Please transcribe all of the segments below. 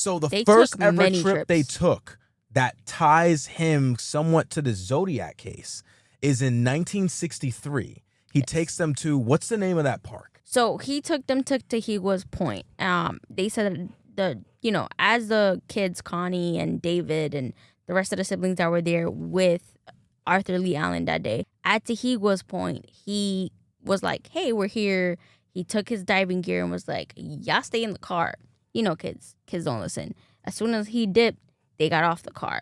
So the They first took ever many trip they trips. took that ties him somewhat to the Zodiac case is in 1963. He takes them to, what's the name of that park? So he took them to Tahigua's Point. They said as the kids, Connie and David and the rest of the siblings that were there with Arthur Leigh Allen that day, at Tahigua's Point, he was like, hey, we're here. He took his diving gear and was like, y'all stay in the car. Kids don't listen. As soon as he dipped, they got off the car.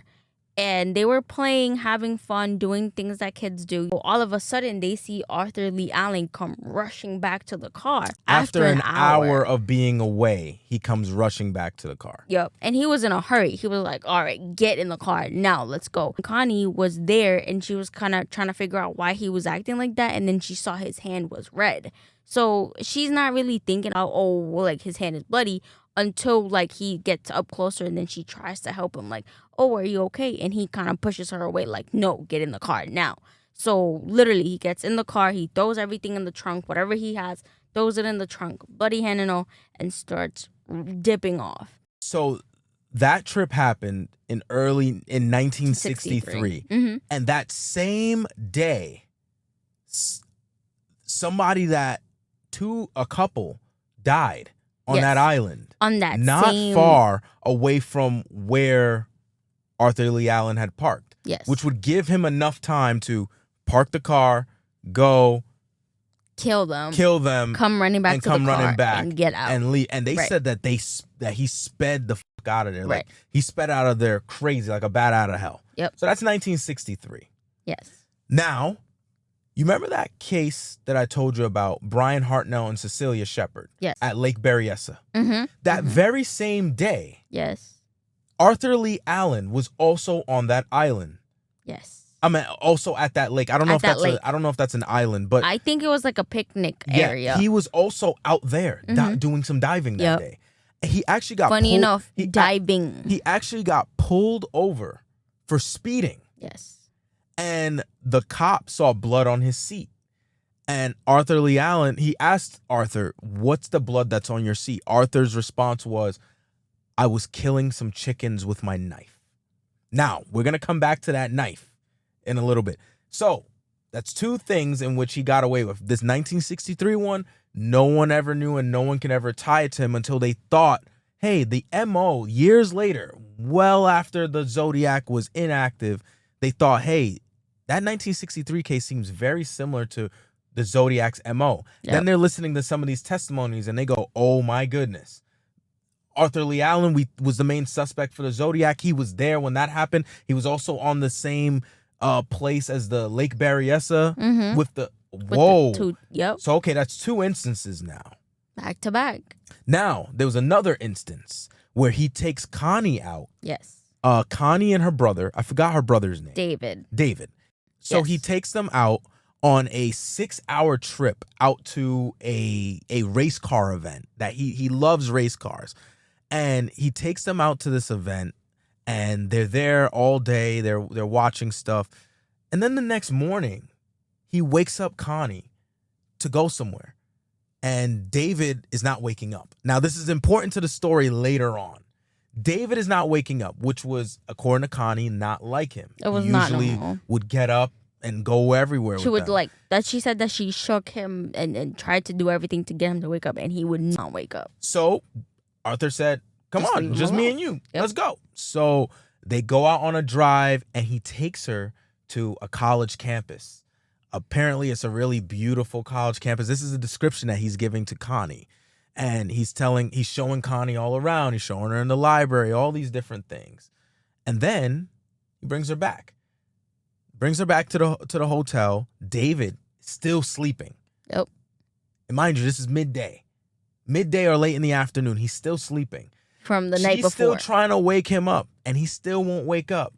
And they were playing, having fun, doing things that kids do. All of a sudden, they see Arthur Leigh Allen come rushing back to the car. After an hour of being away, he comes rushing back to the car. Yep. And he was in a hurry. He was like, all right, get in the car. Now, let's go. Connie was there, and she was kind of trying to figure out why he was acting like that. And then she saw his hand was red. So she's not really thinking, his hand is bloody, until he gets up closer, and then she tries to help him, are you okay? And he kind of pushes her away, no, get in the car now. So literally he gets in the car, he throws everything in the trunk, whatever he has, throws it in the trunk, bloody hand and all, and starts dipping off. So that trip happened in 1963. Mm-hmm. And that same day, a couple died on that island. On that not far away from where Arthur Leigh Allen had parked. Yes. Which would give him enough time to park the car, go kill them, come running back to the car and get out and leave. And they said that he sped the fuck out of there. Like he sped out of there crazy, like a bat out of hell. Yep. So that's 1963. Yes. Now, you remember that case that I told you about, Brian Hartnell and Cecilia Shepard? Yes. At Lake Berryessa? Mm-hmm. That very same day, yes, Arthur Leigh Allen was also on that island. Yes. I mean, also at that lake. I don't know if that's an island, but I think it was like a picnic area. He was also out there doing some diving that day. He actually got diving. He actually got pulled over for speeding. Yes. And the cop saw blood on his seat. And Arthur Leigh Allen, he asked Arthur, what's the blood that's on your seat? Arthur's response was, I was killing some chickens with my knife. Now, we're going to come back to that knife in a little bit. So, that's two things in which he got away with. This 1963 one, no one ever knew and no one can ever tie it to him until they thought, hey, the MO, years later, well after the Zodiac was inactive, they thought, hey, that 1963 case seems very similar to the Zodiac's MO. Yep. Then they're listening to some of these testimonies and they go, oh my goodness. Arthur Leigh Allen was the main suspect for the Zodiac. He was there when that happened. He was also on the same place as the Lake Berryessa with the yep. So, okay, that's two instances now. Back to back. Now, there was another instance where he takes Connie out. Yes. Connie and her brother, I forgot her brother's name. David. So he takes them out on a 6-hour trip out to a race car event that he loves race cars. And he takes them out to this event and they're there all day. They're watching stuff. And then the next morning, he wakes up Connie to go somewhere. And David is not waking up. Now, this is important to the story later on. David is not waking up, which was, according to Connie, not like him. It was he not usually normal. Would get up and go everywhere. She would them. She said that she shook him and tried to do everything to get him to wake up, and he would not wake up. So Arthur said, come on, just me and you. Yep. Let's go. So they go out on a drive, and he takes her to a college campus. Apparently, it's a really beautiful college campus. This is a description that he's giving to Connie. And he's showing Connie all around. He's showing her in the library, all these different things. And then he brings her back. Brings her back to the hotel. David still sleeping. Yep. And mind you, this is midday. Midday or late in the afternoon. He's still sleeping. From the night before. She's still trying to wake him up. And he still won't wake up.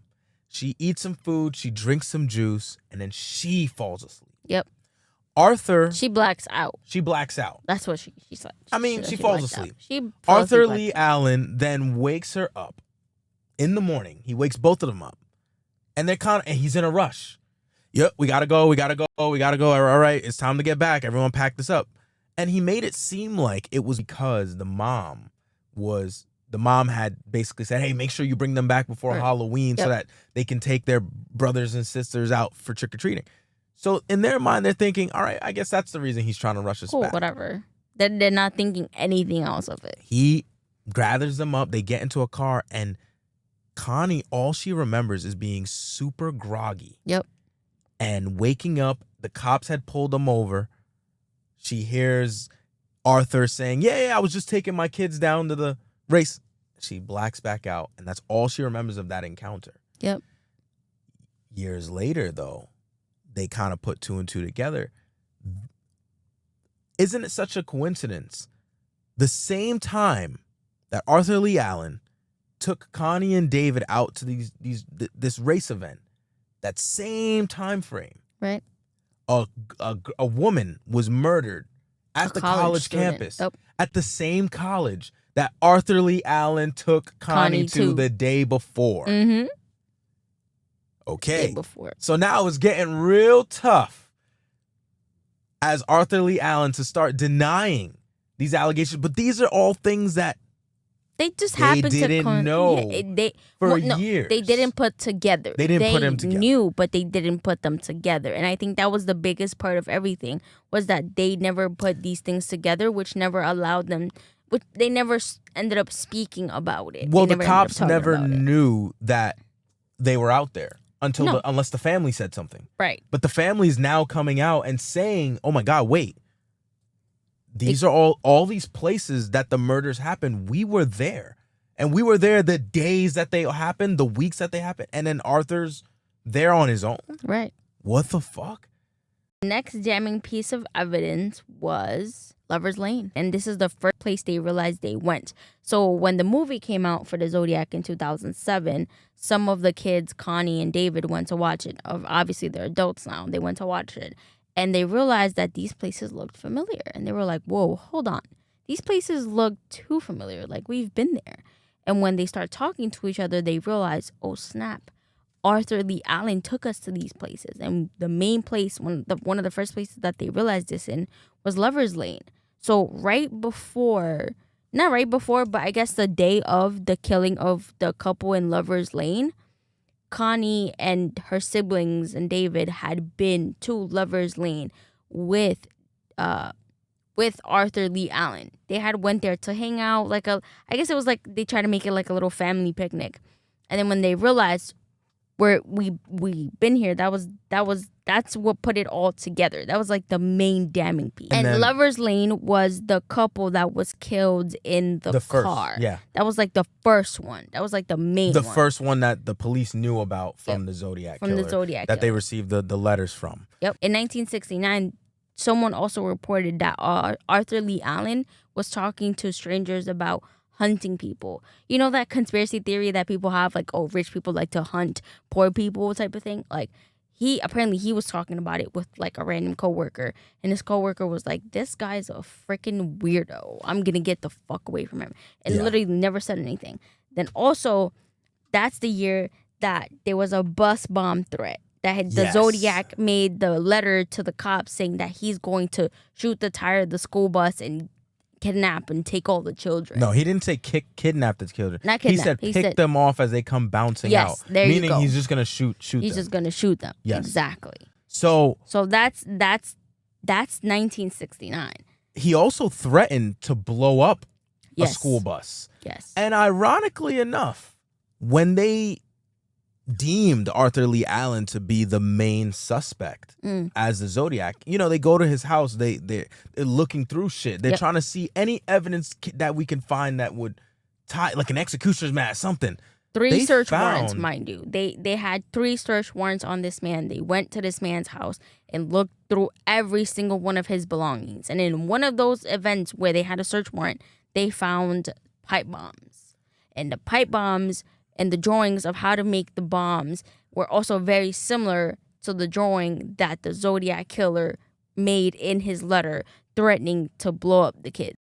She eats some food. She drinks some juice. And then she falls asleep. Yep. Arthur. She blacks out. That's what she said. She falls asleep. Arthur Leigh Allen then wakes her up in the morning. He wakes both of them up. And and he's in a rush. Yep, we gotta go. All right, it's time to get back. Everyone pack this up. And he made it seem like it was because the mom was the mom had basically said, hey, make sure you bring them back before Right. Halloween so that they can take their brothers and sisters out for trick-or-treating. So in their mind, they're thinking, all right, I guess that's the reason he's trying to rush us Cool, back. whatever. They're not thinking anything else of it. He gathers them up. They get into a car, and Connie, all she remembers is being super groggy. Yep. And waking up, the cops had pulled them over. She hears Arthur saying, yeah, I was just taking my kids down to the race. She blacks back out, and that's all she remembers of that encounter. Yep. Years later, though, they kind of put two and two together. Isn't it such a coincidence? The same time that Arthur Leigh Allen took Connie and David out to this race event, that same time frame, Right. a woman was murdered at the college campus, at the same college that Arthur Leigh Allen took Connie to the day before. Mm-hmm. Okay. Day before. So now it's getting real tough as Arthur Leigh Allen to start denying these allegations. But these are all things that they just happened to didn't know years. They didn't put together. They didn't put them together. They knew, but they didn't put them together. And I think that was the biggest part of everything, was that they never put these things together, which never allowed them, which they never ended up speaking about it. Well, the cops never knew that they were out there unless the family said something. Right. But the family is now coming out and saying, oh my God, wait. These are all these places that the murders happened. We were there. And we were there the days that they happened, the weeks that they happened. And then Arthur's there on his own. Right. What the fuck? The next damning piece of evidence was Lover's Lane. And this is the first place they realized they went. So when the movie came out for the Zodiac in 2007, some of the kids, Connie and David, went to watch it. Obviously, they're adults now. They went to watch it. And they realized that these places looked familiar. And they were like, whoa, hold on. These places look too familiar. Like, we've been there. And when they start talking to each other, they realize, oh, snap. Arthur Leigh Allen took us to these places. And the main place, one of the first places that they realized this in was Lover's Lane. So not right before, but I guess the day of the killing of the couple in Lover's Lane, Connie and her siblings and David had been to Lover's Lane with Arthur Leigh Allen. They had went there to hang out, I guess it was like they tried to make it like a little family picnic. And then when they realized we been here, that's what put it all together. That was like the main damning piece. And Lover's Lane was the couple that was killed in the car. Yeah. That was like the first one. That was like the main one. The first one that the police knew about from the Zodiac Killer. From the Zodiac that Killer. they received the letters from. Yep. In 1969, someone also reported that Arthur Leigh Allen was talking to strangers about hunting people. You know that conspiracy theory that people have, like, oh, rich people like to hunt poor people type of thing? Like, he was talking about it with like a random coworker, and his coworker was like, this guy's a freaking weirdo. I'm gonna get the fuck away from him. And literally never said anything. Then also, that's the year that there was a bus bomb threat. The Zodiac made the letter to the cops saying that he's going to shoot the tire of the school bus and kidnap and take all the children. No, he didn't say kidnap the children. Not kidnap. He said pick them off as they come bouncing out. Yes, there you go. Meaning he's just gonna shoot them. He's just gonna shoot them. Yes. Exactly. So that's 1969. He also threatened to blow up a Yes. school bus. Yes. And ironically enough, when they deemed Arthur Leigh Allen to be the main suspect as the Zodiac, they go to his house, they're looking through shit. They're trying to see any evidence that we can find that would tie, like an executioner's mask, something. 3 search warrants, mind you. They had 3 search warrants on this man. They went to this man's house and looked through every single one of his belongings. And in one of those events where they had a search warrant, they found pipe bombs. And the pipe bombs and the drawings of how to make the bombs were also very similar to the drawing that the Zodiac Killer made in his letter threatening to blow up the kids.